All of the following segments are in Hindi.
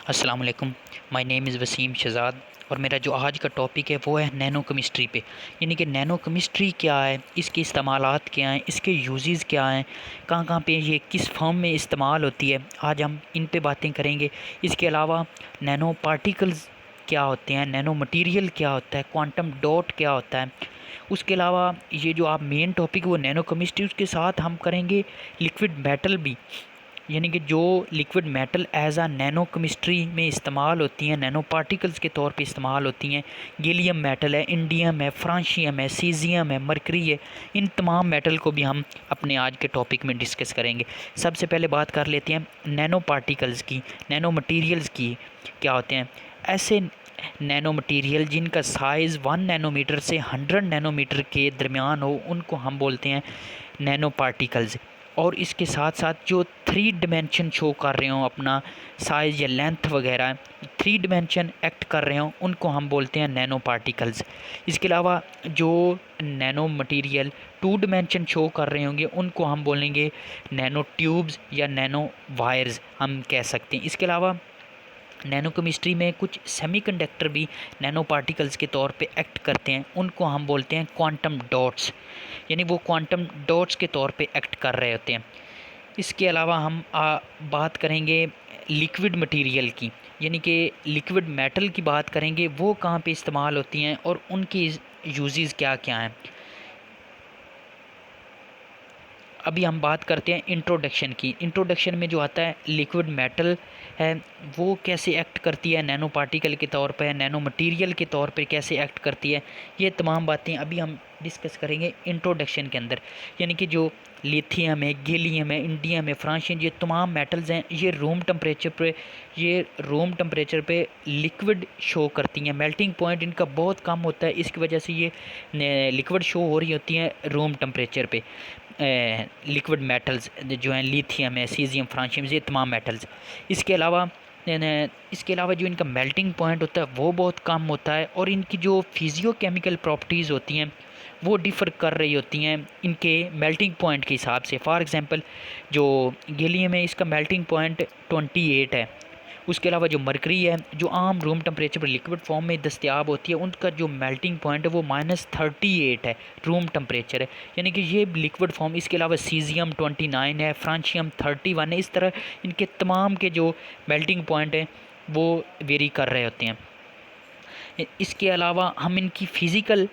अस्सलाम वालेकुम। My name is Waseem Shahzad और मेरा जो आज का टॉपिक है वो है नैनो केमिस्ट्री पे। यानी कि नैनो केमिस्ट्री क्या है, इसके इस्तेमालात क्या हैं, इसके यूजेस क्या हैं, कहाँ कहाँ पे ये किस फॉर्म में इस्तेमाल होती है, आज हम इन पे बातें करेंगे। इसके अलावा नैनो पार्टिकल्स क्या होते हैं, नैनो मटेरियल क्या होता है, क्वांटम डॉट क्या होता है। उसके अलावा ये जो आप मेन टॉपिक वो नैनो केमिस्ट्री, उसके साथ हम करेंगे लिक्विड मेटल भी। यानी कि जो लिक्विड मेटल एज आ नैनो केमिस्ट्री में इस्तेमाल होती हैं, नैनो पार्टिकल्स के तौर पे इस्तेमाल होती हैं। गैलियम मेटल है, इंडियम है, फ्रांशियम है, सीज़ियम है, मरकरी है। इन तमाम मेटल को भी हम अपने आज के टॉपिक में डिस्कस करेंगे। सबसे पहले बात कर लेते हैं नैनो पार्टिकल्स की, नैनो मटीरियल्स की। क्या होते हैं ऐसे नैनो मटीरियल जिनका साइज़ 1 नैनोमीटर से 100 नैनोमीटर के दरमियान हो, उनको हम बोलते हैं नैनो पार्टिकल्स। और इसके साथ साथ जो 3 डिमेंशन शो कर रहे हों, अपना साइज़ या लेंथ वगैरह 3 डिमेंशन एक्ट कर रहे हों, उनको हम बोलते हैं नैनो पार्टिकल्स। इसके अलावा जो नैनो मटेरियल 2 डिमेंशन शो कर रहे होंगे, उनको हम बोलेंगे नैनो ट्यूब्स या नैनो वायर्स हम कह सकते हैं। इसके अलावा नैनो केमिस्ट्री में कुछ सेमीकंडक्टर भी नैनो पार्टिकल्स के तौर पे एक्ट करते हैं, उनको हम बोलते हैं क्वांटम डॉट्स। यानी वो क्वांटम डॉट्स के तौर पे एक्ट कर रहे होते हैं। इसके अलावा हम बात करेंगे लिक्विड मटेरियल की, यानी कि लिक्विड मेटल की बात करेंगे, वो कहाँ पे इस्तेमाल होती हैं और उनकी यूजेस क्या क्या हैं। अभी हम बात करते हैं इंट्रोडक्शन की। इंट्रोडक्शन में जो आता है लिक्विड मेटल है, वो कैसे एक्ट करती है नैनो पार्टिकल के तौर पर, नैनो मटेरियल के तौर पे कैसे एक्ट करती है, ये तमाम बातें अभी हम डिस्कस करेंगे इंट्रोडक्शन के अंदर। यानी कि जो लिथियम है, गैलियम है, इंडियम है, फ्रांशियम, ये तमाम मेटल्स हैं, ये रूम टेम्परेचर पे लिक्विड शो करती हैं। मेल्टिंग पॉइंट इनका बहुत कम होता है, इसकी वजह से ये लिक्विड शो हो रही होती हैं रूम टेम्परेचर पे। लिक्विड मेटल्स जो हैं, लिथियम है, सीज़ियम, फ्रांशियम, ये तमाम मेटल्स। इसके अलावा इसके अलावा जो इनका मेल्टिंग पॉइंट होता है वो बहुत कम होता है, और इनकी जो फिजियो केमिकल प्रॉपर्टीज़ होती हैं वो डिफ़र कर रही होती हैं इनके मेल्टिंग पॉइंट के हिसाब से। फॉर एग्ज़ाम्पल जो गैलियम है, इसका मेल्टिंग पॉइंट 28 है। उसके अलावा जो मरकरी है, जो आम रूम टेम्परेचर पर लिक्विड फॉर्म में दस्तियाब होती है, उनका जो मेल्टिंग पॉइंट है वो -38 है, रूम टेम्परेचर है, यानी कि ये लिक्विड फॉर्म। इसके अलावा सीज़ियम 29 है, फ्रांशियम 31 है। इस तरह इनके तमाम के जो मेल्टिंग पॉइंट हैं वो वेरी कर रहे होते हैं। इसके अलावा हम इनकी फ़िज़िकल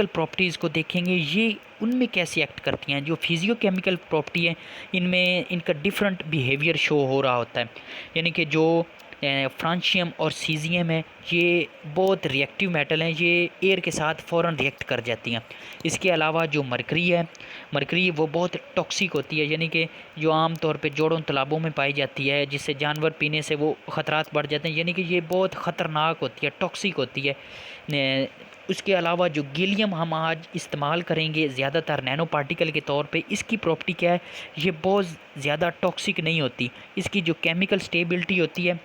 प्रॉपर्टीज़ को देखेंगे, ये उनमें कैसे एक्ट करती हैं। जो फिजियो केमिकल प्रॉपर्टी है, इनमें इनका डिफरेंट बिहेवियर शो हो रहा होता है। यानी कि जो फ्रांशियम और सीज़ियम है, ये बहुत रिएक्टिव मेटल हैं, ये एयर के साथ फ़ौरन रिएक्ट कर जाती हैं। इसके अलावा जो मरकरी वो बहुत टॉक्सिक होती है, यानी कि जो आम तौर पे जोड़ों तालाबों में पाई जाती है, जिससे जानवर पीने से वो ख़तरात बढ़ जाते हैं, यानी कि ये बहुत ख़तरनाक होती है, टॉक्सिक होती है। उसके अलावा जो गैलियम हम आज इस्तेमाल करेंगे ज़्यादातर नैनो पार्टिकल के तौर पे, इसकी प्रॉपर्टी क्या है, ये बहुत ज़्यादा टॉक्सिक नहीं होती। इसकी जो केमिकल स्टेबिलिटी होती है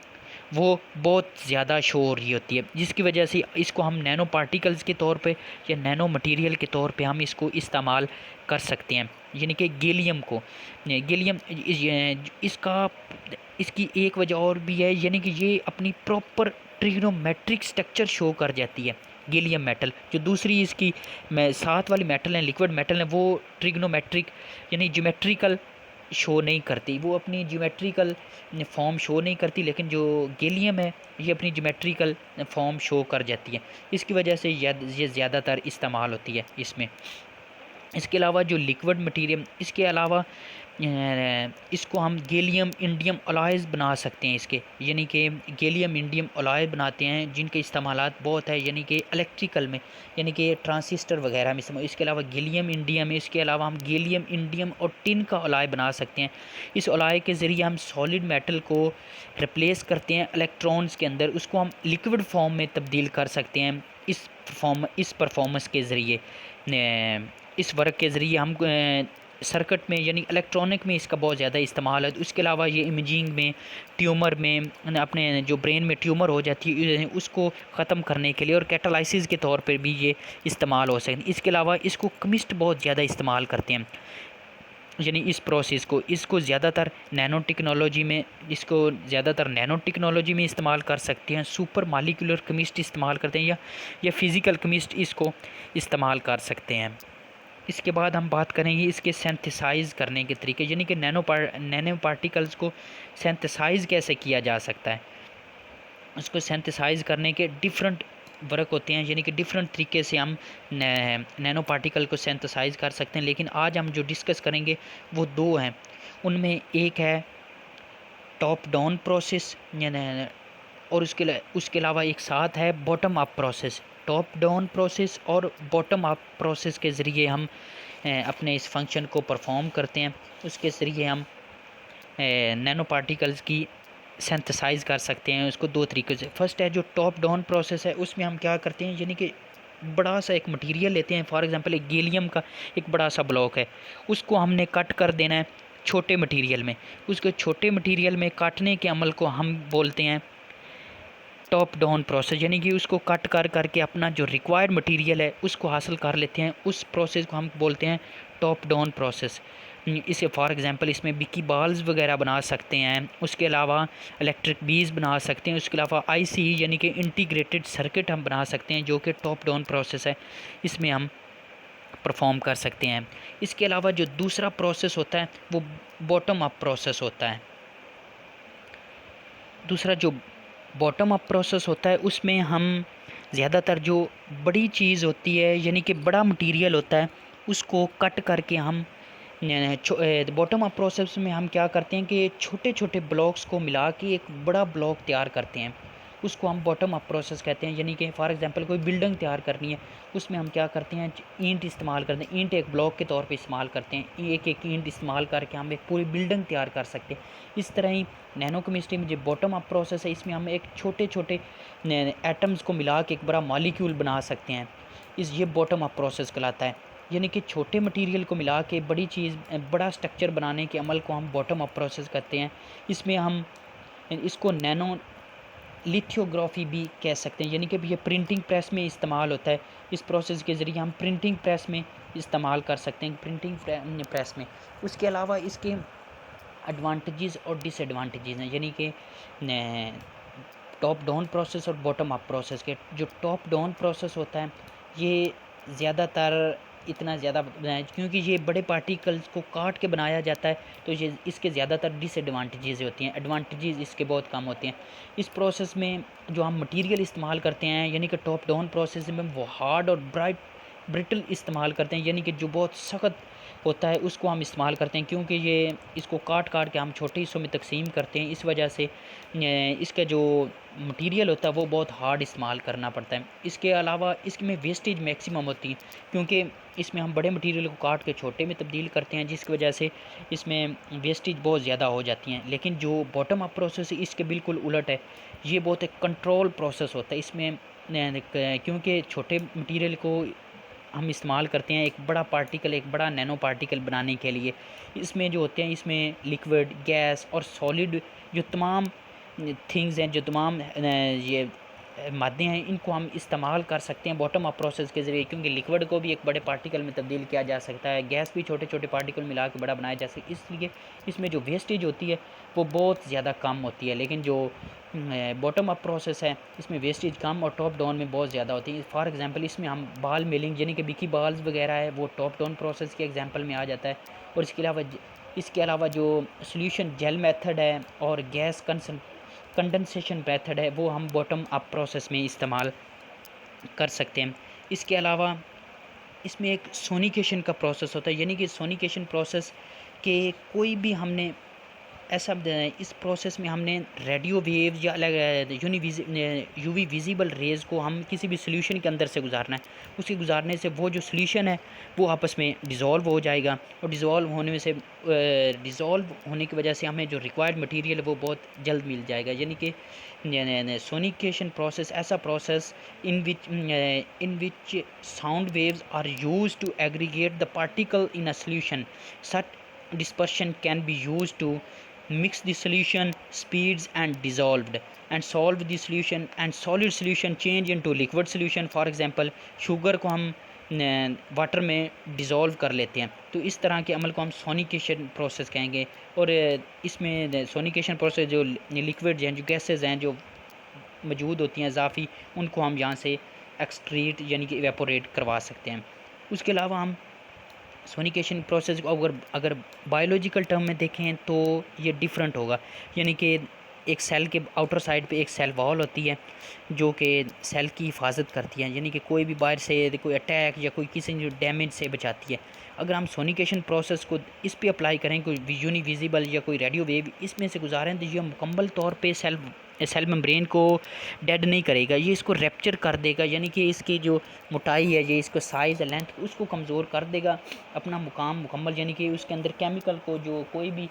वो बहुत ज़्यादा शो हो रही होती है, जिसकी वजह से इसको हम नैनो पार्टिकल्स के तौर पे या नैनो मटेरियल के तौर पे हम इसको इस्तेमाल कर सकते हैं। यानी कि गैलियम इसका इसकी एक वजह और भी है, यानी कि ये अपनी प्रॉपर ट्रिग्नोमेट्रिक स्ट्रक्चर शो कर जाती है। गैलियम मेटल जो दूसरी इसकी साथ वाली मेटल हैं, लिक्विड मेटल हैं, वो ट्रिग्नोमेट्रिक यानी ज्योमेट्रिकल शो नहीं करती, वो अपनी ज्योमेट्रिकल फॉर्म शो नहीं करती, लेकिन जो गैलियम है ये अपनी ज्योमेट्रिकल फॉर्म शो कर जाती है। इसकी वजह से ये ज़्यादातर इस्तेमाल होती है इसमें। इसके अलावा जो लिक्विड मटेरियल, इसके अलावा इसको हम गैलियम इंडियम अलॉयज़ बना सकते हैं इसके, यानी कि गैलियम इंडियम अलॉय बनाते हैं जिनके इस्तेमालात बहुत है, यानी कि इलेक्ट्रिकल में, यानी कि ट्रांसिस्टर वगैरह में इस्तेमाल। इसके अलावा गैलियम इंडियम है, इसके अलावा हम गैलियम इंडियम और टिन का अलॉय बना सकते हैं। इस अलॉय के ज़रिए हम सॉलिड मेटल को रिप्लेस करते हैं इलेक्ट्रॉन्स के अंदर, उसको हम लिक्विड फॉर्म में तब्दील कर सकते हैं इस परफॉर्मेंस के ज़रिए। इस वर्क के ज़रिए हम सर्किट में यानी इलेक्ट्रॉनिक में इसका बहुत ज़्यादा इस्तेमाल है। उसके अलावा ये इमेजिंग में, ट्यूमर में, अपने जो ब्रेन में ट्यूमर हो जाती है उसको ख़त्म करने के लिए और कैटालाइसिस के तौर पर भी ये इस्तेमाल हो सकते हैं। इसके अलावा इसको केमिस्ट बहुत ज़्यादा इस्तेमाल करते हैं। यानी इस प्रोसेस को इसको ज़्यादातर नैनो टेक्नोलॉजी में इस्तेमाल कर सकते हैं। सुपर मालिकुलर केमिस्ट इस्तेमाल करते हैं या फिज़िकल केमिस्ट इसको इस्तेमाल कर सकते हैं। इसके बाद हम बात करेंगे इसके सिंथेसाइज़ करने के तरीके, यानी कि नैनो पार्टिकल्स को सिंथेसाइज़ कैसे किया जा सकता है। उसको सिंथेसाइज़ करने के डिफरेंट वर्क होते हैं, यानी कि डिफरेंट तरीके से हम नैनो पार्टिकल को सिंथेसाइज़ कर सकते हैं। लेकिन आज हम जो डिस्कस करेंगे वो दो हैं। उनमें एक है टॉप डाउन प्रोसेस, और उसके अलावा एक साथ है bottom up process. Top down process और बॉटम अप प्रोसेस के ज़रिए हम अपने इस फंक्शन को परफॉर्म करते हैं। उसके ज़रिए हम नैनो पार्टिकल्स की सिंथेसाइज़ कर सकते हैं उसको दो तरीक़े से। फर्स्ट है जो टॉप डाउन प्रोसेस है, उसमें हम क्या करते हैं, यानी कि बड़ा सा एक मटेरियल लेते हैं। फॉर एग्जांपल एक गैलियम का एक बड़ा सा ब्लॉक है, उसको हमने कट कर देना है छोटे मटेरियल में। उसके छोटे मटेरियल में काटने के अमल को हम बोलते हैं टॉप डाउन प्रोसेस, यानी कि उसको कट कर करके अपना जो रिक्वायर्ड मटेरियल है उसको हासिल कर लेते हैं। उस प्रोसेस को हम बोलते हैं टॉप डाउन प्रोसेस। इसे फॉर एग्जांपल इसमें बिकी बॉल्स वगैरह बना सकते हैं, उसके अलावा इलेक्ट्रिक बीज बना सकते हैं, उसके अलावा आईसी यानी कि इंटीग्रेटेड सर्किट हम बना सकते हैं, जो कि टॉप डाउन प्रोसेस है, इसमें हम परफॉर्म कर सकते हैं। इसके अलावा जो दूसरा प्रोसेस होता है वो बॉटम अप प्रोसेस होता है। दूसरा जो बॉटम अप प्रोसेस होता है उसमें हम ज़्यादातर जो बड़ी चीज़ होती है, यानी कि बड़ा मटेरियल होता है, उसको कट करके हम बॉटम अप प्रोसेस में हम क्या करते हैं कि छोटे छोटे ब्लॉक्स को मिला के एक बड़ा ब्लॉक तैयार करते हैं, उसको हम बॉटम अप प्रोसेस कहते हैं। यानी कि फॉर एग्जांपल कोई बिल्डिंग तैयार करनी है, उसमें हम क्या करते हैं, ईंट इस्तेमाल करते हैं। ईंट एक ब्लॉक के तौर पे इस्तेमाल करते हैं, एक एक ईंट इस्तेमाल करके हम एक पूरी बिल्डिंग तैयार कर सकते हैं। इस तरह ही नैनो केमिस्ट्री में जो बॉटम अप प्रोसेस है, इसमें हम एक छोटे छोटे एटम्स को मिला के एक बड़ा मॉलिक्यूल बना सकते हैं। ये बॉटम अप प्रोसेस कहलाता है। यानी कि छोटे मटेरियल को मिला के बड़ी चीज़ बड़ा स्ट्रक्चर बनाने के अमल को हम बॉटम अप प्रोसेस कहते हैं। इसमें हम इसको नैनो लिथोग्राफी भी कह सकते हैं, यानी कि ये प्रिंटिंग प्रेस में इस्तेमाल होता है। इस प्रोसेस के ज़रिए हम प्रिंटिंग प्रेस में इस्तेमाल कर सकते हैं, प्रिंटिंग प्रेस में। उसके अलावा इसके एडवांटेजेस और डिसएडवांटेजेस हैं, यानी कि टॉप डाउन प्रोसेस और बॉटम अप प्रोसेस के। जो टॉप डाउन प्रोसेस होता है ये ज़्यादातर इतना ज़्यादा क्योंकि ये बड़े पार्टिकल्स को काट के बनाया जाता है, तो ये इसके ज़्यादातर डिसएडवांटेजेस होती हैं, एडवांटेजेस इसके बहुत कम होते हैं। इस प्रोसेस में जो हम मटेरियल इस्तेमाल करते हैं, यानी कि टॉप डाउन प्रोसेस में वो हार्ड और ब्रिटल इस्तेमाल करते हैं, यानी कि जो बहुत सख्त होता है उसको हम इस्तेमाल करते हैं, क्योंकि ये इसको काट काट के हम छोटे हिस्सों में तकसीम करते हैं। इस वजह से इसका जो मटेरियल होता है वो बहुत हार्ड इस्तेमाल करना पड़ता है। इसके अलावा इसमें वेस्टेज मैक्सिमम होती है, क्योंकि इसमें हम बड़े मटेरियल को काट के छोटे में तब्दील करते हैं, जिसकी वजह से इसमें वेस्टेज बहुत ज़्यादा हो जाती हैं। लेकिन जो बॉटम अप प्रोसेस है इसके बिल्कुल उलट है, ये बहुत एक कंट्रोल प्रोसेस होता है। इसमें क्योंकि छोटे मटेरियल को हम इस्तेमाल करते हैं एक बड़ा नैनो पार्टिकल बनाने के लिए, इसमें जो होते हैं इसमें लिक्विड, गैस और सॉलिड जो तमाम थिंग्स हैं, जो तमाम ये मादे हैं, इनको हम इस्तेमाल कर सकते हैं बॉटम अप प्रोसेस के ज़रिए। क्योंकि लिक्विड को भी एक बड़े पार्टिकल में तब्दील किया जा सकता है, गैस भी छोटे छोटे पार्टिकल मिला के बड़ा बनाया जा सकता है, इसलिए इसमें जो वेस्टेज होती है वो बहुत ज़्यादा कम होती है। लेकिन जो बॉटम अप प्रोसेस है इसमें वेस्टेज कम और टॉप डाउन में बहुत ज़्यादा होती है। फॉर एग्जांपल इसमें हम बॉल मिलिंग, यानी कि बिकी बॉल्स वगैरह है, वो टॉप डाउन प्रोसेस के एग्जांपल में आ जाता है। और इसके अलावा जो सोल्यूशन जेल मेथड है और गैस कंडेंसेशन मेथड है, वो हम बॉटम अप प्रोसेस में इस्तेमाल कर सकते हैं। इसके अलावा इसमें एक सोनिकेशन का प्रोसेस होता है, यानी कि सोनिकेशन प्रोसेस के कोई भी हमने ऐसा इस प्रोसेस में हमने रेडियो वेव या अलग यूवी विजिबल रेज़ को हम किसी भी सॉल्यूशन के अंदर से गुजारना है। उसे गुजारने से वो जो सॉल्यूशन है वो आपस में डिज़ोल्व हो जाएगा, और डिज़ोल्व होने की वजह से हमें जो रिक्वायर्ड मटेरियल है वो बहुत जल्द मिल जाएगा। यानी कि सोनिकेशन प्रोसेस ऐसा process in which sound waves are used to aggregate the particle in a solution. Such dispersion can be used to mix the solution speeds and dissolved and solve the solution and solid solution change into liquid solution। for example sugar को हम वाटर में डिज़ोल्व कर लेते हैं। तो इस तरह के अमल को हम सोनिकेशन प्रोसेस कहेंगे। और इसमें सोनिकेशन प्रोसेस जो लिक्विड हैं, जो गैसेज़ हैं जो मौजूद होती हैं इजाफ़ी, उनको हम यहाँ से एक्सट्रीट यानी कि इवेपोरेट करवा सकते हैं। उसके अलावा हम सोनिकेशन प्रोसेस को अगर बायोलॉजिकल टर्म में देखें तो ये डिफरेंट होगा। यानी कि एक सेल के आउटर साइड पे एक सेल वॉल होती है जो कि सेल की हिफाजत करती है, यानी कि कोई भी बाहर से कोई अटैक या कोई किसी डैमेज से बचाती है। अगर हम सोनिकेशन प्रोसेस को इस पे अप्लाई करें, कोई यूनी विजिबल या कोई रेडियो वेव इसमें से गुजारें, तो ये मुकम्मल तौर पे सेल मेम्ब्रेन को डेड नहीं करेगा, ये इसको रैप्चर कर देगा। यानी कि इसकी जो मोटाई है, ये इसको साइज़ लेंथ उसको कमज़ोर कर देगा, अपना मुकाम मुकम्मल यानी कि उसके अंदर केमिकल को जो कोई भी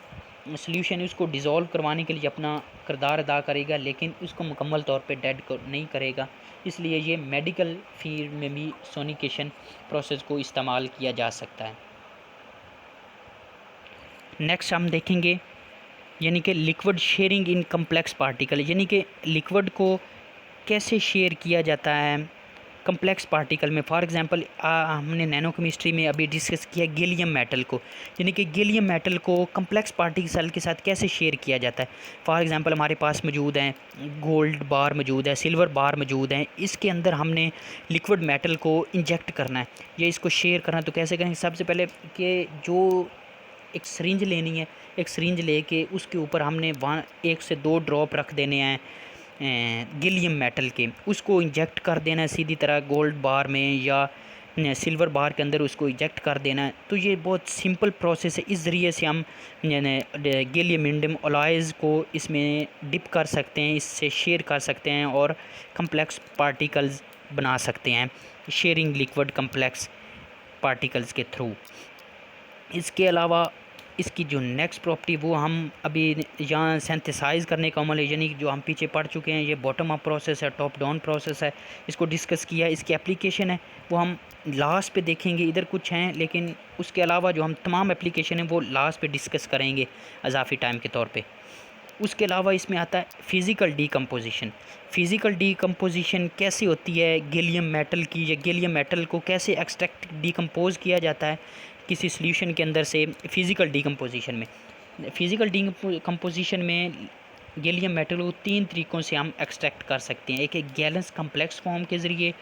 सॉल्यूशन है उसको डिज़ोल्व करवाने के लिए अपना किरदार अदा करेगा, लेकिन उसको मुकम्मल तौर पे डेड नहीं करेगा। इसलिए ये मेडिकल फील्ड में भी सोनिकेशन प्रोसेस को इस्तेमाल किया जा सकता है। नेक्स्ट हम देखेंगे यानी कि लिक्विड शेयरिंग इन कम्प्लेक्स पार्टिकल, यानी कि लिक्विड को कैसे शेयर किया जाता है कम्प्लेक्स पार्टिकल में। फॉर एग्जांपल हमने नैनो केमिस्ट्री में अभी डिस्कस किया गैलियम मेटल को, यानी कि गैलियम मेटल को कम्प्लेक्स पार्टिकल के साथ कैसे शेयर किया जाता है। फॉर एग्जांपल हमारे पास मौजूद हैं गोल्ड बार मौजूद है, सिल्वर बार मौजूद हैं, इसके अंदर हमने लिक्विड मेटल को इंजेक्ट करना है या इसको शेयर करना है। तो कैसे करेंगे? सबसे पहले कि जो एक सिरिंज लेनी है, एक सिरिंज लेके उसके ऊपर हमने 1 से 2 ड्रॉप रख देने हैं गैलियम मेटल के, उसको इंजेक्ट कर देना है सीधी तरह गोल्ड बार में या सिल्वर बार के अंदर उसको इंजेक्ट कर देना है। तो ये बहुत सिंपल प्रोसेस है। इस ज़रिए से हम गैलियम इंडियम अलॉयज़ को इसमें डिप कर सकते हैं, इससे शेयर कर सकते हैं और कम्प्लेक्स पार्टिकल्स बना सकते हैं, शेयरिंग लिक्विड कम्प्लेक्स पार्टिकल्स के थ्रू। इसके अलावा इसकी जो नेक्स्ट प्रॉपर्टी वो हम अभी यहाँ सिंथेसाइज़ करने का अमल है, यानी जो हम पीछे पढ़ चुके हैं, ये बॉटम अप प्रोसेस है, टॉप डाउन प्रोसेस है, इसको डिस्कस किया है। इसकी एप्लीकेशन है वो हम लास्ट पे देखेंगे, इधर कुछ हैं लेकिन उसके अलावा जो हम तमाम एप्लीकेशन है वो लास्ट पे डिस्कस करेंगे इजाफी टाइम के तौर पे। उसके अलावा इसमें आता है फ़िज़िकल डीकम्पोजिशन। फ़िज़िकल डीकम्पोजिशन कैसे होती है गैलियम मेटल की, या गैलियम मेटल को कैसे एक्सट्रैक्ट डीकम्पोज़ किया जाता है किसी सॉल्यूशन के अंदर से फ़िज़िकल डीकम्पोजिशन में। फ़िज़िकल डीकम्पोजिशन में गैलियम मेटल को 3 तरीक़ों से हम एक्सट्रैक्ट कर सकते हैं। एक है गैलेंस कम्प्लेक्स फॉर्म के ज़रिए,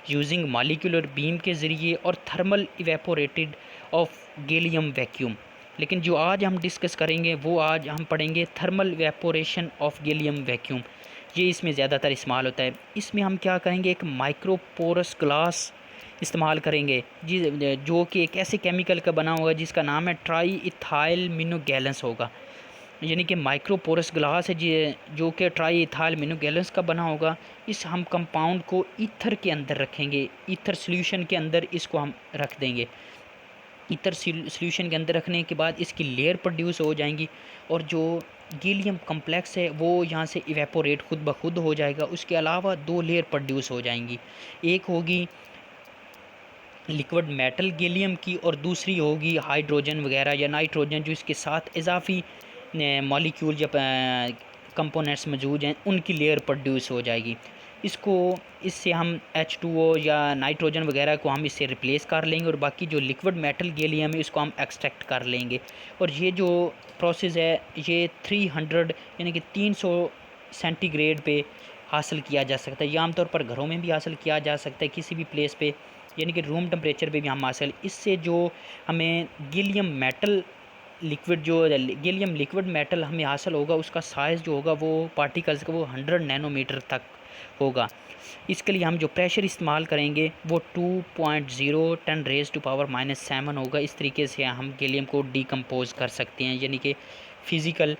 यूजिंग मॉलिक्यूलर बीम के ज़रिए, और thermal evaporated of gallium vacuum. लेकिन जो आज हम डिस्कस करेंगे वो आज हम पढ़ेंगे thermal evaporation of gallium vacuum, ये इसमें ज़्यादातर इस्तेमाल होता है। इसमें हम क्या करेंगे, एक माइक्रोपोरस ग्लास इस्तेमाल करेंगे जो कि एक ऐसे केमिकल का बना होगा जिसका नाम है ट्राई इथाइल मिनोगैलेंस होगा। यानी कि माइक्रोपोरस ग्लास है जो कि ट्राई इथाइल मिनोगैलेंस का बना होगा। इस हम कंपाउंड को ईथर के अंदर रखेंगे, ईथर सॉल्यूशन के अंदर इसको हम रख देंगे। ईथर सॉल्यूशन के अंदर रखने के बाद इसकी लेयर प्रोड्यूस हो जाएंगी और जो गैलियम कम्प्लेक्स है वो यहाँ से इवेपोरेट खुद ब खुद हो जाएगा। उसके अलावा 2 लेयर प्रोड्यूस हो जाएंगी, एक होगी लिक्विड मेटल गैलियम की और दूसरी होगी हाइड्रोजन वगैरह या नाइट्रोजन जो इसके साथ इजाफी मॉलिक्यूल या कंपोनेंट्स मौजूद हैं उनकी लेयर प्रोड्यूस हो जाएगी। इससे हम H2O या नाइट्रोजन वगैरह को हम इससे रिप्लेस कर लेंगे और बाकी जो लिक्विड मेटल गैलियम है इसको हम एक्सट्रैक्ट कर लेंगे। और ये जो प्रोसेस है ये 300 यानी कि 300 सेंटीग्रेड पे हासिल किया जा सकता है। ये आमतौर पर घरों में भी हासिल किया जा सकता है किसी भी प्लेस पे, यानी कि रूम टेम्परेचर पे भी हम हासिल। इससे जो हमें गैलियम मेटल लिक्विड जो गैलियम लिक्विड मेटल हमें हासिल होगा उसका साइज़ जो होगा वो पार्टिकल्स का वो 100 नैनोमीटर तक होगा। इसके लिए हम जो प्रेशर इस्तेमाल करेंगे वो 2.0 10⁻⁻⁷ होगा। इस तरीके से हम गैलियम को डीकम्पोज़ कर सकते हैं, यानी कि फ़िज़िकल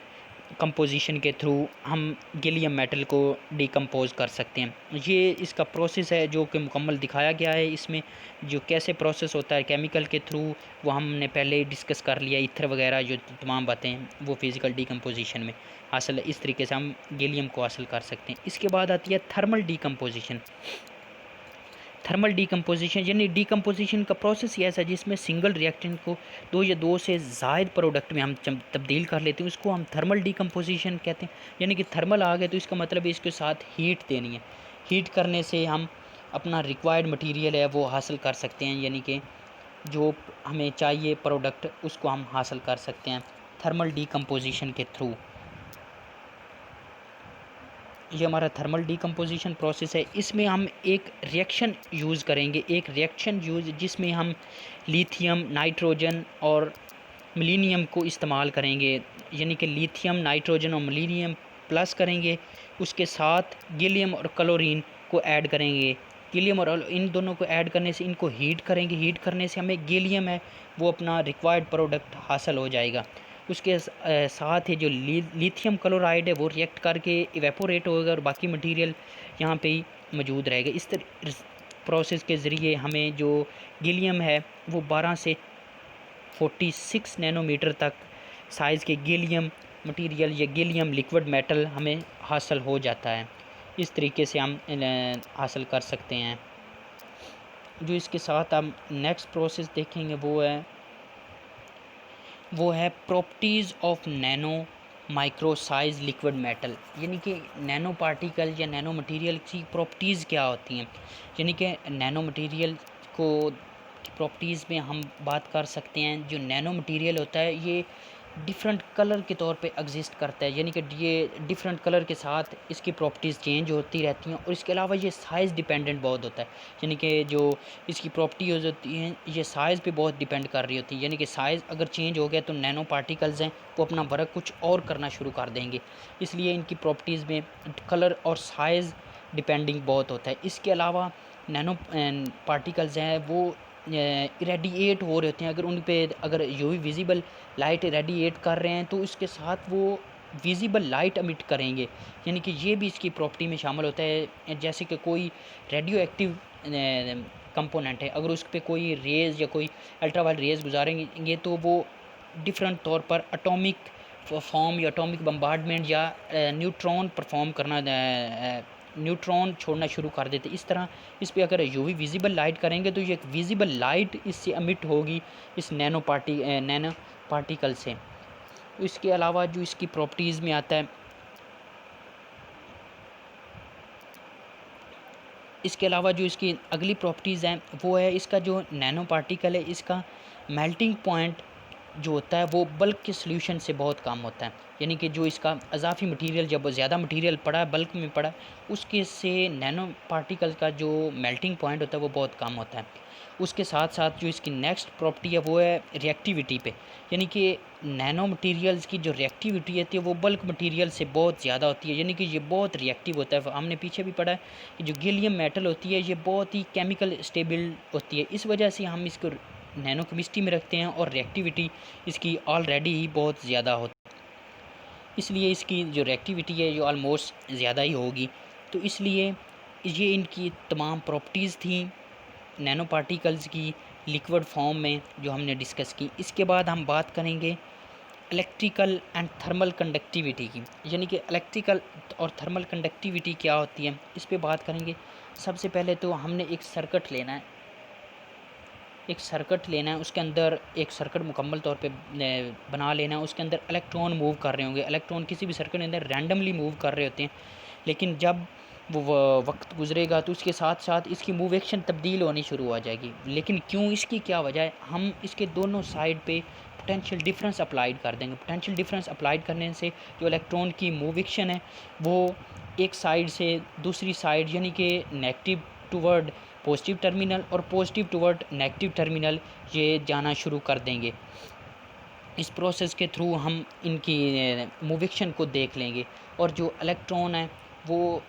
कंपोजिशन के थ्रू हम गैलियम मेटल को डीकम्पोज़ कर सकते हैं। ये इसका प्रोसेस है जो कि मुकम्मल दिखाया गया है। इसमें जो कैसे प्रोसेस होता है केमिकल के थ्रू वो हमने पहले ही डिस्कस कर लिया। ईथर वगैरह जो तमाम बातें वो फ़िज़िकल डीकम्पोजिशन में हासिल, इस तरीके से हम गैलियम को हासिल कर सकते हैं। इसके बाद आती है थर्मल डीकम्पोजिशन। थर्मल डीकम्पोजिशन यानी डीकम्पोजिशन का प्रोसेस ही ऐसा है जिसमें सिंगल रिएक्टेंट को 2 या 2 से ज़ायद प्रोडक्ट में हम तब्दील कर लेते हैं, उसको हम थर्मल डीकम्पोजिशन कहते हैं। यानी कि थर्मल आ गए तो इसका मतलब है इसके साथ हीट देनी है। हीट करने से हम अपना रिक्वायर्ड मटेरियल है वो हासिल कर सकते हैं, यानी कि जो हमें चाहिए प्रोडक्ट उसको हम हासिल कर सकते हैं थर्मल डीकम्पोजिशन के थ्रू। ये हमारा थर्मल डीकम्पोजिशन प्रोसेस है। इसमें हम एक रिएक्शन यूज़ करेंगे, एक रिएक्शन जिसमें हम लिथियम, नाइट्रोजन और मिलीनियम को इस्तेमाल करेंगे, यानी कि लिथियम, नाइट्रोजन और मिलीनियम प्लस करेंगे, उसके साथ गैलियम और क्लोरीन को ऐड करेंगे। गैलियम और इन दोनों को ऐड करने से इनको हीट करेंगे, हीट करने से हमें गैलियम है वो अपना रिक्वायर्ड प्रोडक्ट हासिल हो जाएगा। उसके साथ ही जो लिथियम क्लोराइड है वो रिएक्ट करके इवेपोरेट होगा और बाकी मटेरियल यहाँ पे ही मौजूद रहेगा। इस तरह प्रोसेस के ज़रिए हमें जो गैलियम है वो 12 से 46 नैनोमीटर तक साइज़ के गैलियम मटेरियल या गैलियम लिक्विड मेटल हमें हासिल हो जाता है। इस तरीके से हम हासिल कर सकते हैं। जो इसके साथ हम नेक्स्ट प्रोसेस देखेंगे वो है properties of nano micro size liquid metal, यानी कि नैनो पार्टिकल या नैनो मटेरियल की प्रॉपर्टीज़ क्या होती हैं। यानी कि नैनो मटेरियल को प्रॉपर्टीज़ में हम बात कर सकते हैं। जो नैनो मटेरियल होता है ये डिफरेंट कलर के तौर पे एग्जिस्ट करता है, यानी कि ये डिफरेंट कलर के साथ इसकी प्रॉपर्टीज़ चेंज होती रहती हैं। और इसके अलावा ये साइज़ डिपेंडेंट बहुत होता है, यानी कि जो इसकी प्रॉपर्टीज़ होती हैं ये साइज़ पे बहुत डिपेंड कर रही होती है। यानी कि साइज़ अगर चेंज हो गया तो नैनो पार्टिकल्स हैं वो अपना वर्क कुछ और करना शुरू कर देंगे, इसलिए इनकी प्रॉपर्टीज़ में कलर और साइज़ डिपेंडिंग बहुत होता है। इसके अलावा नैनो पार्टिकल्स हैं वो इरेडिएट हो रहे होते हैं। अगर उन पे अगर यूवी विजिबल लाइट रेडिएट कर रहे हैं तो उसके साथ वो विजिबल लाइट एमिट करेंगे, यानी कि ये भी इसकी प्रॉपर्टी में शामिल होता है। जैसे कि कोई रेडियो एक्टिव कंपोनेंट है, अगर उस पर कोई रेज़ या कोई अल्ट्रावायलेट रेज़ गुजारेंगे तो वो डिफरेंट तौर पर एटॉमिक फॉर्म या एटॉमिक बम्बार्डमेंट या न्यूट्रॉन परफॉर्म करना न्यूट्रॉन छोड़ना शुरू कर देते। इस तरह इस पर अगर यूवी विजिबल लाइट करेंगे तो ये एक विजिबल लाइट इससे एमिट होगी इस नैनो पार्टिकल से। इसके अलावा जो इसकी प्रॉपर्टीज़ में आता है, इसके अलावा जो इसकी अगली प्रॉपर्टीज़ हैं वो है इसका जो नैनो पार्टिकल है इसका मेल्टिंग पॉइंट जो होता है वो बल्क के सॉल्यूशन से बहुत कम होता है। यानी कि जो इसका अज़ाफ़ी मटेरियल जब ज़्यादा मटेरियल पड़ा है बल्क में पड़ा उसके से नैनो पार्टिकल का जो मेल्टिंग पॉइंट होता है वो बहुत कम होता है। उसके साथ साथ जो इसकी नेक्स्ट प्रॉपर्टी है वो है रिएक्टिविटी पे, यानी कि नैनो मटेरियल्स की जो रिएक्टिविटी होती है वो बल्क मटेरियल से बहुत ज़्यादा होती है, यानी कि ये बहुत रिएक्टिव होता है। हमने पीछे भी पढ़ा है कि जो गैलियम मेटल होती है ये बहुत ही केमिकल स्टेबल होती है, इस वजह से हम इसको नैनो केमिस्ट्री में रखते हैं और रिएक्टिविटी इसकी ऑलरेडी ही बहुत ज़्यादा होती है, इसलिए इसकी जो रिएक्टिविटी है ये ऑलमोस्ट ज़्यादा ही होगी। तो इसलिए ये इनकी तमाम प्रॉपर्टीज़ थी नैनो पार्टिकल्स की लिक्विड फॉर्म में जो हमने डिस्कस की। इसके बाद हम बात करेंगे इलेक्ट्रिकल एंड थर्मल कंडक्टिविटी की, यानी कि इलेक्ट्रिकल और थर्मल कंडक्टिविटी क्या होती है इस पे बात करेंगे। सबसे पहले तो हमने एक सर्किट लेना है, उसके अंदर एक सर्किट मुकम्मल तौर पे बना लेना है। उसके अंदर इलेक्ट्रॉन मूव कर रहे होंगे, इलेक्ट्रॉन किसी भी सर्किट के अंदर रैंडमली मूव कर रहे होते हैं, लेकिन जब वो वक्त गुजरेगा तो उसके साथ साथ इसकी मूवेक्शन तब्दील होनी शुरू हो जाएगी। लेकिन क्यों, इसकी क्या वजह है, हम इसके दोनों साइड पे पोटेंशियल डिफरेंस अप्लाइड कर देंगे। पोटेंशियल डिफरेंस अप्लाइड करने से जो इलेक्ट्रॉन की मूवेक्शन है वो एक साइड से दूसरी साइड, यानी कि नेगेटिव टूवर्ड पॉजिटिव टर्मिनल और पॉजिटिव टूवर्ड नेगेटिव टर्मिनल ये जाना शुरू कर देंगे। इस प्रोसेस के थ्रू हम इनकी मूवेक्शन को देख लेंगे और जो इलेक्ट्रॉन है वो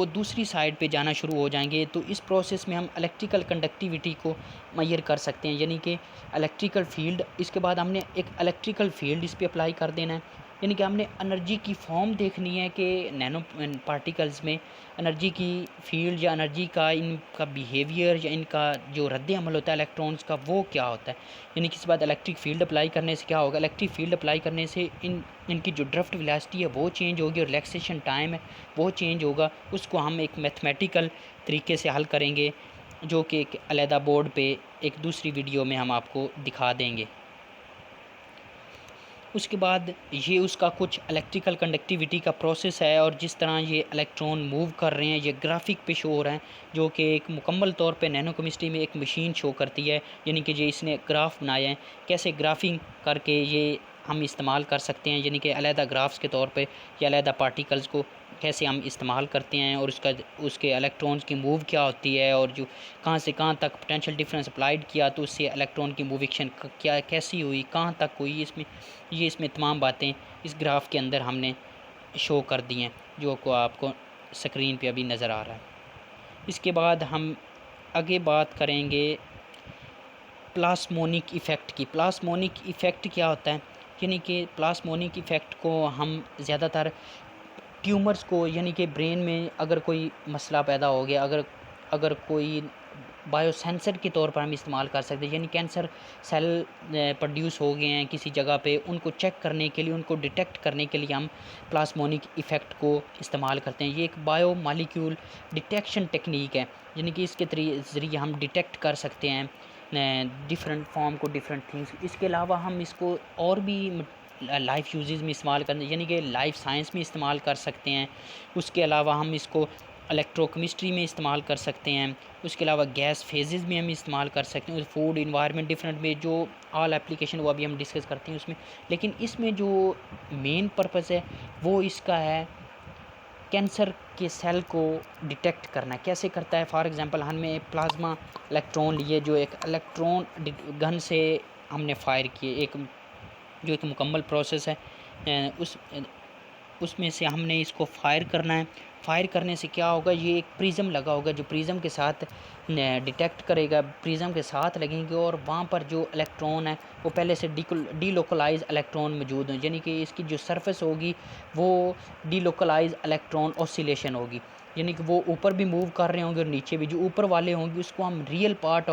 दूसरी साइड पे जाना शुरू हो जाएंगे। तो इस प्रोसेस में हम इलेक्ट्रिकल कंडक्टिविटी को मेजर कर सकते हैं, यानी कि इलेक्ट्रिकल फील्ड। इसके बाद हमने एक इलेक्ट्रिकल फील्ड इस पे अप्लाई कर देना है, यानी कि हमने एनर्जी की फॉर्म देखनी है कि नैनो पार्टिकल्स में एनर्जी की फील्ड या एनर्जी का इनका बिहेवियर या इनका जो रद्द अमल होता है इलेक्ट्रॉन्स का वो क्या होता है। यानी कि इसके बाद इलेक्ट्रिक फील्ड अप्लाई करने से क्या होगा, इलेक्ट्रिक फील्ड अप्लाई करने से इनकी जो ड्रिफ्ट वेलोसिटी है वो चेंज होगी और रिलैक्सेशन टाइम है वो चेंज होगा। उसको हम एक मैथमेटिकल तरीके से हल करेंगे जो कि एक अलहदा बोर्ड पे एक दूसरी वीडियो में हम आपको दिखा देंगे। उसके बाद ये उसका कुछ इलेक्ट्रिकल कंडक्टिविटी का प्रोसेस है, और जिस तरह ये इलेक्ट्रॉन मूव कर रहे हैं ये ग्राफिक पे शो हो रहा है, जो कि एक मुकम्मल तौर पे नैनो केमिस्ट्री में एक मशीन शो करती है, यानी कि ये इसने ग्राफ बनाए हैं, कैसे ग्राफिंग करके ये हम इस्तेमाल कर सकते हैं, यानी कि अलहदा ग्राफ्स के तौर पे या अलहदा पार्टिकल्स को कैसे हम इस्तेमाल करते हैं, और उसके इलेक्ट्रॉन्स की मूव क्या होती है, और जो कहाँ से कहाँ तक पोटेंशियल डिफरेंस अप्लाइड किया तो उससे इलेक्ट्रॉन की मूविक्शन क्या कैसी हुई, कहाँ तक हुई, इसमें तमाम बातें इस ग्राफ के अंदर हमने शो कर दी हैं, जो को आपको स्क्रीन पे अभी नज़र आ रहा है। इसके बाद हम आगे बात करेंगे प्लास्मोनिक इफ़ेक्ट की। प्लास्मोनिक इफ़ेक्ट क्या होता है, यानी कि प्लास्मोनिक इफ़ेक्ट को हम ज़्यादातर ट्यूमर्स को, यानी कि ब्रेन में अगर कोई मसला पैदा हो गया, अगर अगर कोई बायोसेंसर के तौर पर हम इस्तेमाल कर सकते हैं, यानी कैंसर सेल प्रोड्यूस हो गए हैं किसी जगह पे, उनको चेक करने के लिए, उनको डिटेक्ट करने के लिए हम प्लास्मोनिक इफ़ेक्ट को इस्तेमाल करते हैं। ये एक बायो मालिक्यूल डिटेक्शन टेक्निक है, यानी कि इसके ज़रिए हम डिटेक्ट कर सकते हैं डिफरेंट फॉर्म को, डिफरेंट थिंग्स। इसके अलावा हम इसको और भी लाइफ यूजेस में इस्तेमाल करते हैं, यानी कि लाइफ साइंस में इस्तेमाल कर सकते हैं। उसके अलावा हम इसको इलेक्ट्रोकेमिस्ट्री में इस्तेमाल कर सकते हैं। उसके अलावा गैस फेजेस में हम इस्तेमाल कर सकते हैं, फूड इन्वायरमेंट डिफरेंट में जो ऑल एप्लीकेशन वो अभी हम डिस्कस करते हैं उसमें। लेकिन इसमें जो मेन पर्पज़ है वो इसका है कैंसर के सेल को डिटेक्ट करना। कैसे करता है, फॉर एग्जांपल हमने प्लाज्मा इलेक्ट्रॉन लिए, जो एक इलेक्ट्रॉन गन से हमने फायर किए, एक जो एक मुकम्मल प्रोसेस है, उसमें से हमने इसको फायर करना है। फायर करने से क्या होगा, ये एक प्रिज्म लगा होगा जो प्रिज्म के साथ डिटेक्ट करेगा, प्रिज्म के साथ लगेंगे, और वहाँ पर जो इलेक्ट्रॉन है वो पहले से डीलोकलाइज इलेक्ट्रॉन मौजूद हों, यानी कि इसकी जो सरफेस होगी वो डीलोकलाइज इलेक्ट्रॉन ऑसिलेशन होगी, यानी कि वो ऊपर भी मूव कर रहे होंगे और नीचे भी। जो ऊपर वाले होंगे उसको हम real part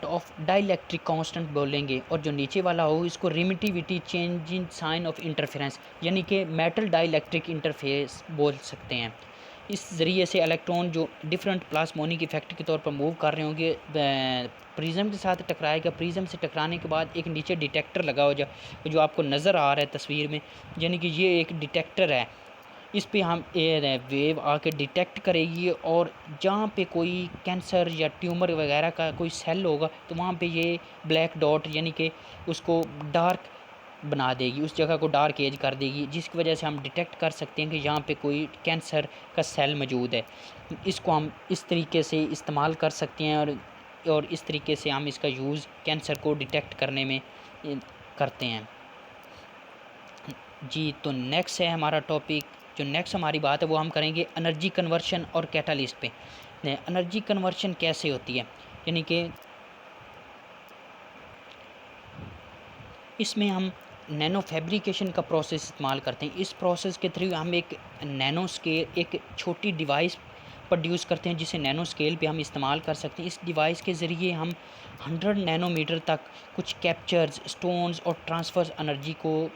of dielectric constant बोलेंगे, और जो नीचे वाला हो इसको रिमिटिविटी चेंजिंग साइन ऑफ इंटरफेरेंस, यानी कि मेटल डाइलेक्ट्रिक इंटरफेस बोल सकते हैं। इस ज़रिए से इलेक्ट्रॉन जो डिफरेंट प्लास्मोनिक इफेक्ट के तौर पर मूव कर रहे होंगे प्रिज्म के साथ टकराएगा। प्रिज्म से टकराने के बाद एक नीचे डिटेक्टर लगा हो जो आपको नज़र आ रहा है तस्वीर में, यानी कि ये एक डिटेक्टर है। इस पे हम वेव आके डिटेक्ट करेगी, और जहाँ पे कोई कैंसर या ट्यूमर वगैरह का कोई सेल होगा तो वहाँ पे ये ब्लैक डॉट, यानी कि उसको डार्क बना देगी, उस जगह को डार्क एज कर देगी, जिसकी वजह से हम डिटेक्ट कर सकते हैं कि यहाँ पे कोई कैंसर का सेल मौजूद है। इसको हम इस तरीके से इस्तेमाल कर सकते हैं, और इस तरीके से हम इसका यूज़ कैंसर को डिटेक्ट करने में करते हैं। जी, तो नेक्स्ट है हमारा टॉपिक, जो नेक्स्ट हमारी बात है वो हम करेंगे एनर्जी कन्वर्शन और कैटालिस्ट पे। एनर्जी कन्वर्शन कैसे होती है, यानी कि इसमें हम नैनो फैब्रिकेशन का प्रोसेस इस्तेमाल करते हैं। इस प्रोसेस के थ्रू हम एक नैनो स्केल, एक छोटी डिवाइस प्रोड्यूस करते हैं जिसे नैनो स्केल पे हम इस्तेमाल कर सकते हैं। इस डिवाइस के ज़रिए हम 100 नैनोमीटर तक कुछ कैप्चर्स, स्टोन्स और ट्रांसफ़र एनर्जी को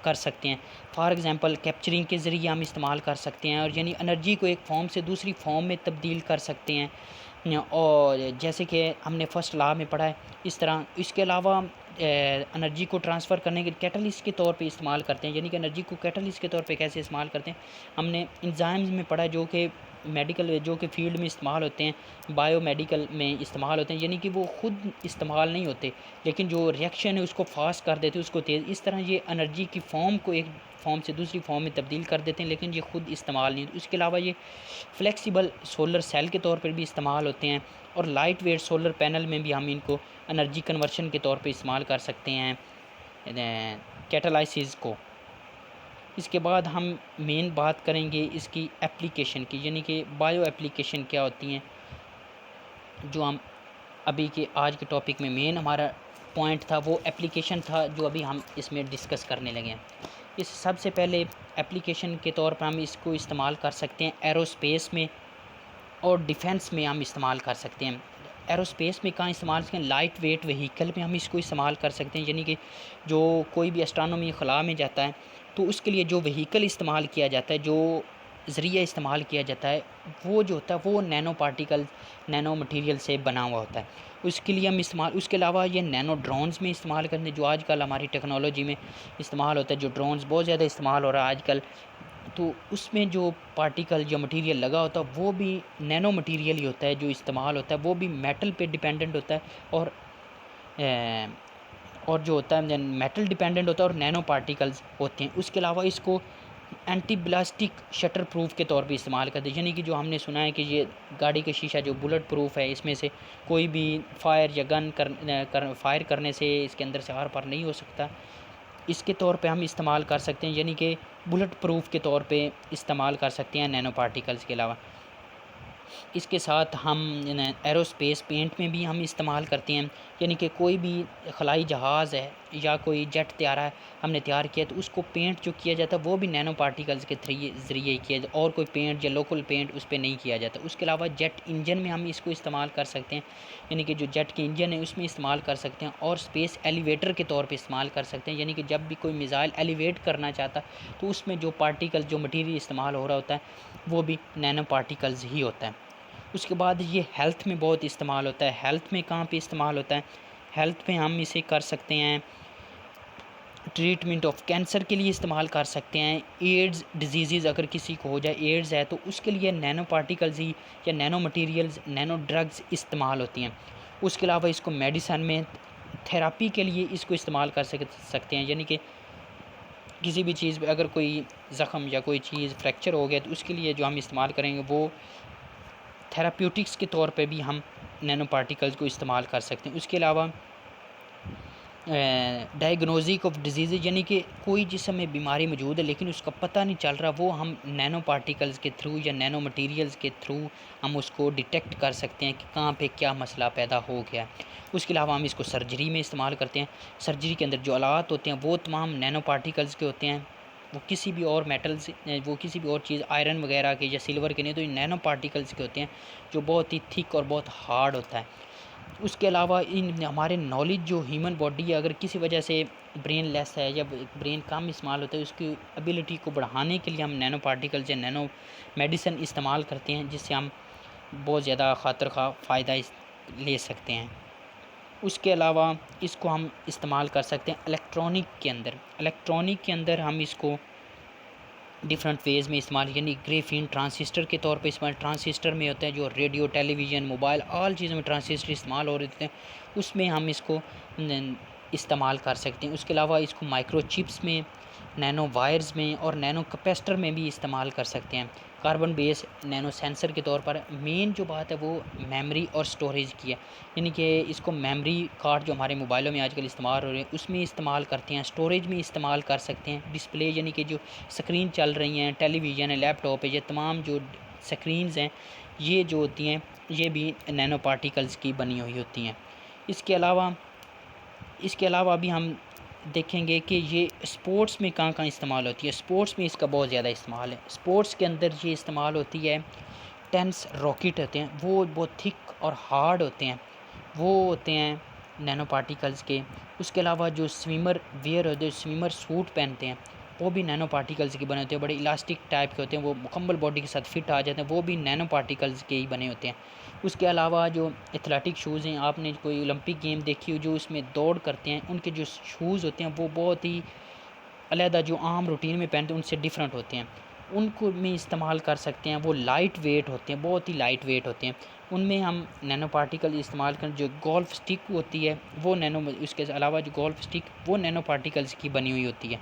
कर सकते हैं। फॉर एग्ज़ाम्पल कैप्चरिंग के ज़रिए हम इस्तेमाल कर सकते हैं, और यानी एनर्जी को एक फॉर्म से दूसरी फॉर्म में तब्दील कर सकते हैं, और जैसे कि हमने फर्स्ट लॉ में पढ़ा है इस तरह। इसके अलावा एनर्जी को ट्रांसफ़र करने के कैटलिस्ट के तौर पे इस्तेमाल करते हैं, यानी कि एनर्जी को कैटलिस्ट के तौर पे कैसे इस्तेमाल करते हैं हमने एंजाइम्स में पढ़ा है, जो कि मेडिकल जो कि फ़ील्ड में इस्तेमाल होते हैं, बायोमेडिकल में इस्तेमाल होते हैं, यानी कि वो ख़ुद इस्तेमाल नहीं होते लेकिन जो रिएक्शन है उसको फास्ट कर देते हैं, उसको तेज़। इस तरह ये एनर्जी की फॉर्म को एक फॉर्म से दूसरी फॉर्म में तब्दील कर देते हैं, लेकिन ये ख़ुद इस्तेमाल नहीं। इसके अलावा ये फ्लेक्सिबल सोलर सेल के तौर पर भी इस्तेमाल होते हैं, और लाइट वेट सोलर पैनल में भी हम इनको एनर्जी कन्वर्शन के तौर पे इस्तेमाल कर सकते हैं कैटालाइसिस को। इसके बाद हम मेन बात करेंगे इसकी एप्लीकेशन की, यानी कि बायो एप्लीकेशन क्या होती हैं, जो हम अभी के आज के टॉपिक में मेन हमारा पॉइंट था वो एप्लीकेशन था, जो अभी हम इसमें डिस्कस करने लगे हैं। इस सबसे पहले एप्लीकेशन के तौर पर हम इसको इस्तेमाल कर सकते हैं एरोस्पेस में, और डिफेंस में हम इस्तेमाल कर सकते हैं। एरोस्पेस में कहाँ इस्तेमाल करें, लाइट वेट व्हीकल में हम इसको इस्तेमाल कर सकते हैं, यानी कि जो कोई भी एस्ट्रोनॉमी खला में जाता है तो उसके लिए जो व्हीकल इस्तेमाल किया जाता है, जो ज़रिया इस्तेमाल किया जाता है, वो जो होता है वो नैनो पार्टिकल, नैनो मटेरियल से बना हुआ होता है। उसके लिए हम इस्तेमाल, उसके अलावा ये नैनो ड्रोन्स में इस्तेमाल करते हैं, जो आजकल हमारी टेक्नोलॉजी में इस्तेमाल होता है, जो ड्रोन्स बहुत ज़्यादा इस्तेमाल हो रहा है आजकल। तो उसमें जो पार्टिकल जो मटेरियल लगा होता है वो भी नैनो मटेरियल ही होता है, जो इस्तेमाल होता है वो भी मेटल पे डिपेंडेंट होता है, अ, और जो होता है मेटल डिपेंडेंट होता है और नैनो पार्टिकल्स होते हैं। उसके अलावा इसको एंटी ब्लास्टिक शटर प्रूफ के तौर पे इस्तेमाल करते हैं, यानी कि जो हमने सुना है कि ये गाड़ी का शीशा जो बुलेट प्रूफ है, इसमें से कोई भी फायर या गन फायर करने से इसके अंदर से आर पार नहीं हो सकता। इसके तौर पे हम इस्तेमाल कर सकते हैं, यानी कि बुलेट प्रूफ के तौर पे इस्तेमाल कर सकते हैं नैनो पार्टिकल्स के अलावा। इसके साथ हम एरोस्पेस पेंट में भी हम इस्तेमाल करते हैं, यानी कि कोई भी खलाई जहाज़ है या कोई जेट तैयारा है हमने तैयार किया, तो उसको पेंट जो किया जाता है वो भी नैनो पार्टिकल्स के ज़रिए किया जाता है, और कोई पेंट या लोकल पेंट उस पर नहीं किया जाता। उसके अलावा जेट इंजन में हम इसको इस्तेमाल कर सकते हैं, यानी कि जो जेट के इंजन है उसमें इस्तेमाल कर सकते हैं, और स्पेस एलिवेटर के तौर पर इस्तेमाल कर सकते हैं, यानी कि जब भी कोई मिसाइल एलिवेट करना चाहता तो उसमें जो पार्टिकल जो मटीरियल इस्तेमाल हो रहा होता है वो भी नैनो पार्टिकल्स ही होता है। उसके बाद ये हेल्थ में बहुत इस्तेमाल होता है। हेल्थ में कहाँ पे इस्तेमाल होता है? हेल्थ में हम इसे कर सकते हैं, ट्रीटमेंट ऑफ कैंसर के लिए इस्तेमाल कर सकते हैं। एड्स डिजीज़ अगर किसी को हो जाए, एड्स है, तो उसके लिए नैनो पार्टिकल्स ही या नैनो मटेरियल्स, नैनो ड्रग्स इस्तेमाल होती हैं। उसके अलावा इसको मेडिसन में थेरापी के लिए इसको इस्तेमाल कर सकते हैं, यानी कि किसी भी चीज़ अगर कोई ज़ख़म या कोई चीज़ फ्रैक्चर हो गया तो उसके लिए जो हम इस्तेमाल करेंगे वो थेराप्यूटिक्स के तौर पे भी हम नैनो पार्टिकल्स को इस्तेमाल कर सकते हैं। उसके अलावा डायग्नोसिस ऑफ डिजीज़, यानी कि कोई जिस्म में बीमारी मौजूद है लेकिन उसका पता नहीं चल रहा, वो हम नैनो पार्टिकल्स के थ्रू या नैनो मटेरियल्स के थ्रू हम उसको डिटेक्ट कर सकते हैं कि कहाँ पे क्या मसला पैदा हो गया। उसके अलावा हम इसको सर्जरी में इस्तेमाल करते हैं। सर्जरी के अंदर जो आलात होते हैं वो तमाम नैनो पार्टिकल्स के होते हैं, वो किसी भी और मेटल से, वो किसी भी और चीज़ आयरन वगैरह के या सिल्वर के नहीं, तो ये नैनो पार्टिकल्स के होते हैं जो बहुत ही थिक और बहुत हार्ड होता है। उसके अलावा इन हमारे नॉलेज जो ह्यूमन बॉडी है, अगर किसी वजह से ब्रेन लेस है या ब्रेन कम इस्तेमाल होता है, उसकी एबिलिटी को बढ़ाने के लिए हम नैनो पार्टिकल्स या नैनो मेडिसिन इस्तेमाल करते हैं, जिससे हम बहुत ज़्यादा खातर खा फ़ायदा ले सकते हैं। उसके अलावा इसको हम इस्तेमाल कर सकते हैं इलेक्ट्रॉनिक के अंदर। इलेक्ट्रॉनिक के अंदर हम इसको डिफरेंट फेज़ में इस्तेमाल, यानी ग्रेफीन ट्रांसिस्टर के तौर पे इस्तेमाल। ट्रांसिस्टर में होते हैं जो रेडियो, टेलीविज़न, मोबाइल, ऑल चीज़ों में ट्रांसिस्टर इस्तेमाल हो रहे हैं, उसमें हम इसको इस्तेमाल कर सकते हैं। उसके अलावा इसको माइक्रोचिप्स में, नैनो वायर्स में और नैनो कैपेसिटर में भी इस्तेमाल कर सकते हैं। कार्बन बेस नैनो सेंसर के तौर पर मेन जो बात है वो मेमोरी और स्टोरेज की है, यानी कि इसको मेमोरी कार्ड जो हमारे मोबाइलों में आजकल इस्तेमाल हो रहे हैं उसमें इस्तेमाल करते हैं, स्टोरेज में इस्तेमाल कर सकते हैं। डिस्प्ले, यानी कि जो स्क्रीन चल रही हैं, टेलीविज़न है, लैपटॉप है, ये तमाम जो स्क्रीन्स हैं ये जो होती हैं ये भी नैनो पार्टिकल्स की बनी हुई होती हैं। इसके अलावा भी हम देखेंगे कि ये स्पोर्ट्स में कहाँ कहाँ इस्तेमाल होती है। स्पोर्ट्स में इसका बहुत ज़्यादा इस्तेमाल है। स्पोर्ट्स के अंदर ये इस्तेमाल होती है, टेंस रॉकेट होते हैं वो बहुत थिक और हार्ड होते हैं, वो होते हैं नैनो पार्टिकल्स के। उसके अलावा जो स्विमर वियर होते हैं, स्विमर सूट पहनते हैं, वो भी नैनो पार्टिकल्स के बने होते हैं, बड़े इलास्टिक टाइप के होते हैं, वो मुकम्मल बॉडी के साथ फिट आ जाते हैं, वो भी नैनो पार्टिकल्स के ही बने होते हैं। उसके अलावा जो एथलेटिक शूज़ हैं, आपने कोई ओलंपिक गेम देखी हो जो उसमें दौड़ करते हैं, उनके जो शूज़ होते हैं वो बहुत ही अलहदा, जो आम रूटीन में पहनते हैं उनसे डिफरेंट होते हैं, उनको में इस्तेमाल कर सकते हैं। वो लाइट वेट होते हैं, बहुत ही लाइट वेट होते हैं, उनमें हम नैनो पार्टिकल इस्तेमाल करें। जो गोल्फ स्टिक होती है वो उसके अलावा जो गोल्फ स्टिक वो नैनो पार्टिकल्स की बनी हुई होती है,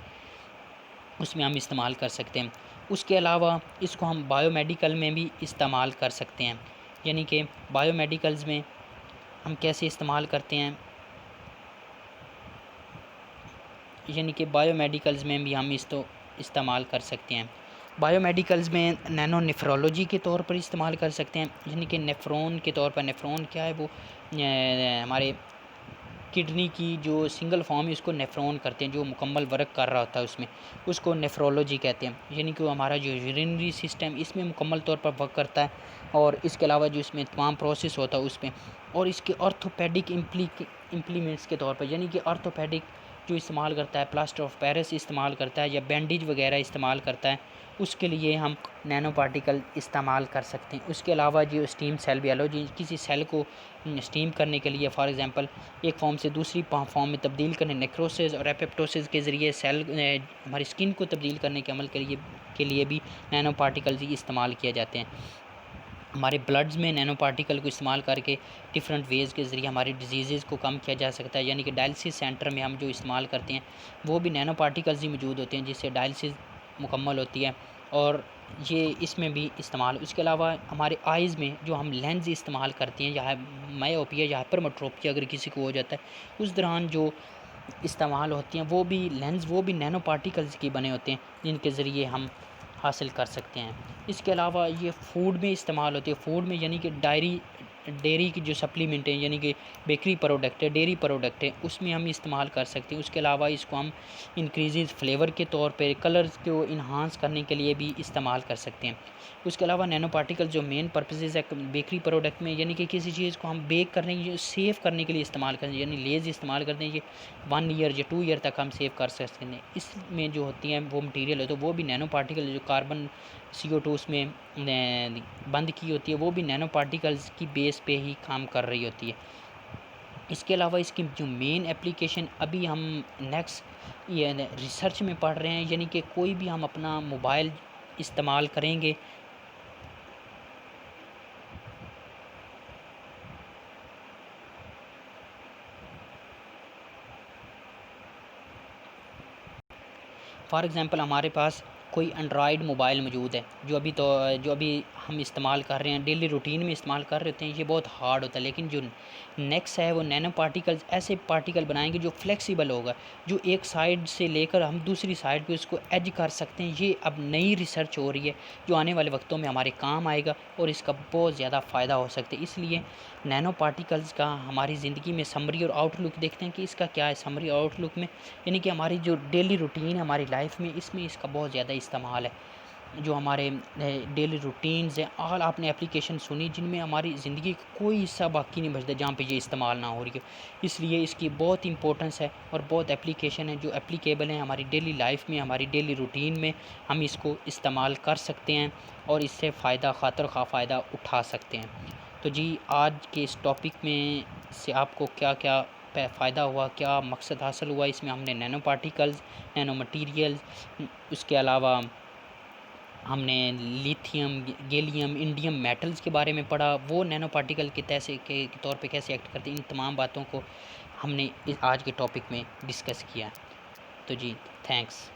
उसमें हम इस्तेमाल कर सकते हैं। उसके अलावा इसको हम बायोमेडिकल में भी इस्तेमाल कर सकते हैं, यानी कि बायोमेडिकल्स में हम कैसे इस्तेमाल करते हैं, यानी कि बायोमेडिकल्स में भी हम इसको इस्तेमाल कर सकते हैं। बायोमेडिकल्स में नैनो नेफ्रोलॉजी के तौर पर इस्तेमाल कर सकते हैं, यानी कि नेफ्रॉन के तौर पर। नेफ्रॉन क्या है? वो हमारे किडनी की जो सिंगल फॉर्म है उसको नेफ्रॉन करते हैं, जो मुकम्मल वर्क कर रहा होता है उसमें, उसको नेफ्रोलॉजी कहते हैं, यानी कि वो हमारा जो यूरिनरी सिस्टम इसमें मुकम्मल तौर पर वर्क करता है, और इसके अलावा जो इसमें तमाम प्रोसेस होता है उसमें। और इसके ऑर्थोपेडिक इम्प्लीमेंट्स के तौर पर, यानी कि ऑर्थोपेडिक जो इस्तेमाल करता है, प्लास्टर ऑफ पेरिस इस्तेमाल करता है या बैंडेज वगैरह इस्तेमाल करता है, उसके लिए हम नैनो पार्टिकल इस्तेमाल कर सकते हैं। उसके अलावा जो स्टीम सेल बायोलॉजी, किसी सेल को स्टीम करने के लिए, फॉर एग्जांपल एक फॉर्म से दूसरी फॉर्म में तब्दील करने, नेक्रोसिस और एपोप्टोसिस के ज़रिए सेल हमारी स्किन को तब्दील करने के अमल के लिए भी नैनो पार्टिकल्स ही इस्तेमाल किए जाते हैं। हमारे ब्लड्स में नैनो पार्टिकल को इस्तेमाल करके डिफरेंट वेज़ के ज़रिए हमारी डिजीज़ को कम किया जा सकता है। यानी कि डायलिसिस सेंटर में हम जो इस्तेमाल करते हैं वो भी नैनो पार्टिकल्स ही मौजूद होते हैं, जिससे डायलिसिस मुकम्मल होती है और ये इसमें भी इस्तेमाल। उसके अलावा हमारे आइज़ में जो हम लेंस इस्तेमाल करते हैं, या मायोपिया या हाइपरमेट्रोपिया अगर किसी को हो जाता है, उस दौरान जो इस्तेमाल होती हैं वो भी लेंस, वो भी नैनो पार्टिकल्स के बने होते हैं, जिनके ज़रिए हम हासिल कर सकते हैं। इसके अलावा ये फूड में इस्तेमाल होती है। फूड में यानी कि डेयरी की जो सप्लीमेंट हैं, यानी कि बेकरी प्रोडक्ट है, डेयरी प्रोडक्ट है, उसमें हम इस्तेमाल कर सकते हैं। उसके अलावा इसको हम इंक्रीज़ फ्लेवर के तौर पे, कलर्स को इन्हांस करने के लिए भी इस्तेमाल कर सकते हैं। उसके अलावा नैनो पार्टिकल जो मेन पर्पसेस है बेकरी प्रोडक्ट में, यानी कि किसी चीज़ को हम बेक करने की, सेव करने के लिए इस्तेमाल करते हैं, यानी लेज़ इस्तेमाल करते हैं, ये 1 ईयर या 2 ईयर तक हम सेव कर सकते हैं। इसमें जो होती हैं वो मटीरियल है, तो वो भी नैनो पार्टिकल, जो कार्बन CO2 उसमें बंद की होती है, वो भी नैनो पार्टिकल्स की बेस पे ही काम कर रही होती है। इसके अलावा इसकी जो मेन एप्लीकेशन अभी हम नेक्स्ट ये रिसर्च में पढ़ रहे हैं, यानी कि कोई भी हम अपना मोबाइल इस्तेमाल करेंगे, फॉर एग्ज़ाम्पल हमारे पास कोई एंड्रॉयड मोबाइल मौजूद है, जो अभी हम इस्तेमाल कर रहे हैं, डेली रूटीन में इस्तेमाल कर रहे होते हैं, ये बहुत हार्ड होता है। लेकिन जो नेक्स्ट है वो नैनो पार्टिकल्स, ऐसे पार्टिकल बनाएंगे जो फ्लेक्सिबल होगा, जो एक साइड से लेकर हम दूसरी साइड पे उसको एज कर सकते हैं। ये अब नई रिसर्च हो रही है जो आने वाले वक्तों में हमारे काम आएगा और इसका बहुत ज़्यादा फ़ायदा हो सकता है। इसलिए नैनो पार्टिकल्स का हमारी ज़िंदगी में समरी और आउटलुक देखते हैं कि इसका क्या है। समरी और आउटलुक में यानी कि हमारी जो डेली रूटीन है हमारी लाइफ में, इसमें इसका बहुत ज़्यादा इस्तेमाल है। जो हमारे डेली रूटीन्स हैं, और आपने एप्लीकेशन सुनी जिनमें हमारी ज़िंदगी का कोई हिस्सा बाकी नहीं बचता जहाँ पे ये इस्तेमाल ना हो रही है। इसलिए इसकी बहुत इंपॉर्टेंस है और बहुत एप्लीकेशन है जो एप्लीकेबल हैं हमारी डेली लाइफ में, हमारी डेली रूटीन में। हम इसको इस्तेमाल कर सकते हैं और इससे फ़ायदा खातर खा फ़ायदा उठा सकते हैं। तो जी, आज के इस टॉपिक में से आपको क्या क्या फ़ायदा हुआ, क्या मकसद हासिल हुआ, इसमें हमने नैनो पार्टिकल्स, नैनो मटीरियल्स, उसके अलावा हमने लिथियम, गैलियम, इंडियम मेटल्स के बारे में पढ़ा, वो नैनो पार्टिकल के तौर पे कैसे एक्ट करते हैं। इन तमाम बातों को हमने इस आज के टॉपिक में डिस्कस किया। तो जी, थैंक्स।